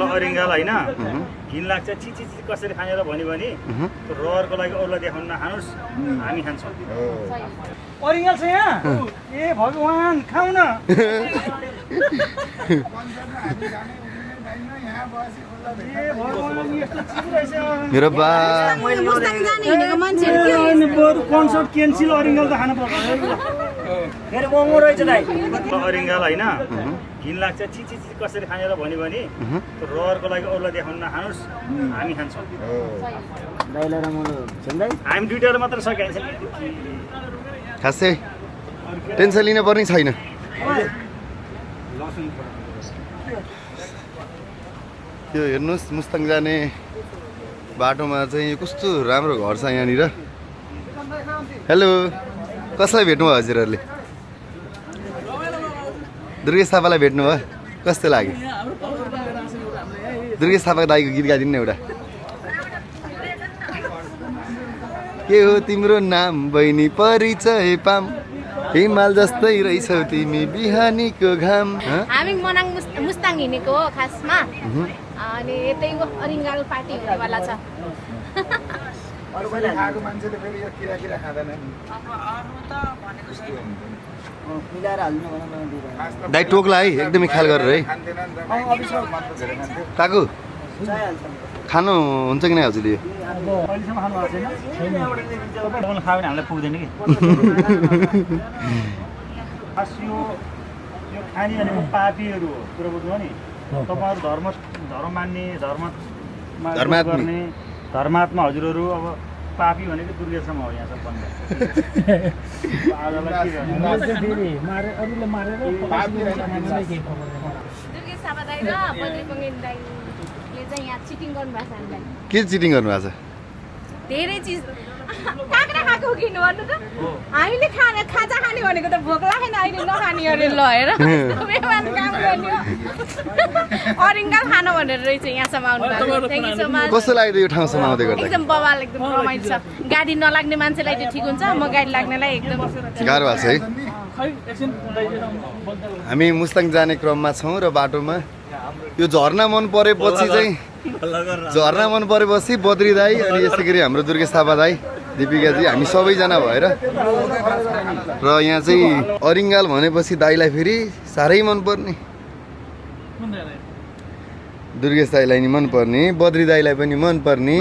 अरिङ्गाल होइन घिन लाग्छ चिची कसरी खाने र भन्यो भने रहरको लागि अरूलाई देखाउन नखानुस् हामी खान्छौँ अरिङ्गाल छ यहाँ ए भगवान् खाऊ न मेरो बा कन्सर्ट क्यान्सिल अरिङ्गाल त खानु पर्छ फेरि महँगो रहेछ दाइ अरिङ्गाल होइन घिन लाग्छ चिची कसरी खाने र भन्यो भने रहरको लागि अरूलाई देखाउन नखानुस् हामी खान्छौँ हामी दुईवटा मात्र सकिहाल्छ खासै टेन्सन लिन पर्ने छैन त्यो हेर्नुहोस् मुस्ताङ जाने बाटोमा चाहिँ कस्तो राम्रो घर छ यहाँनिर हेलो कसलाई भेट्नुभयो हजुरहरूले दुर्गेश थापालाई भेट्नुभयो कस्तो लाग्यो दुर्गेश थापा दाईको गीत गाइदिनु न एउटा के हो तिम्रो नाम बहिनी परिचय पाम हिमाल जस्तै रहेछौ तिमी बिहानीको घाम हामी मनाङ मुस्ताङ हिँडेको हो खासमा अनि यतै अरिङ्गाल पार्टी हुनेवाला छ दाइ टोक्ला है एकदमै ख्याल गरेर है काकु खानु हुन्छ कि नै हजुरले यो अहिलेसम्म खानु भएको छैन खायो भने हामीलाई पुग्दैन कि खास यो खाने भनेको पापीहरू हो कुरो बुझ्नु नि तपाईँहरू धर्म मान्ने धर्ममा गर्ने धर्मात्मा हजुरहरू अब पापी भनेको दुर्गेशसम्म हो यहाँ सबभन्दा दुर्गेश थापा दाइ र बद्री बङ्गेन दाइले चाहिँ यहाँ चिटिङ गर्नुभएको छ हामीलाई के चिटिङ गर्नुभएको छ धेरै चिज काँक्रा खाएको किन भन्नु त हामीले खाजा खाने भनेको त भोक लागेन अहिले नखाने अरे ल हेर मेहमान काम गर्ने हो अरिङ्गाल खानु भनेर रहेछ यहाँसम्म आउनु थ्याङ्क यू सो मच कस्तो लाग्यो यो ठाउँसम्म आउँदै गर्दा एकदम बवाल एकदम रमाइलो छ गाडी नलाग्ने मान्छेलाई त्यो ठिक हुन्छ म गाडी लाग्नेलाई एकदम गाह्रो भएको छ है हामी मुस्ताङ जाने क्रममा छौँ र बाटोमा यो झरना मन परेपछि चाहिँ बद्री दाई अनि यसै गरी हाम्रो दुर्गेश थापा दाई दिपिकाजी हामी सबैजना भएर र यहाँ चाहिँ अरिङ्गाल भनेपछि दाईलाई फेरि साह्रै मनपर्ने दुर्गेश दाईलाई नि मनपर्ने बद्री दाईलाई पनि मनपर्ने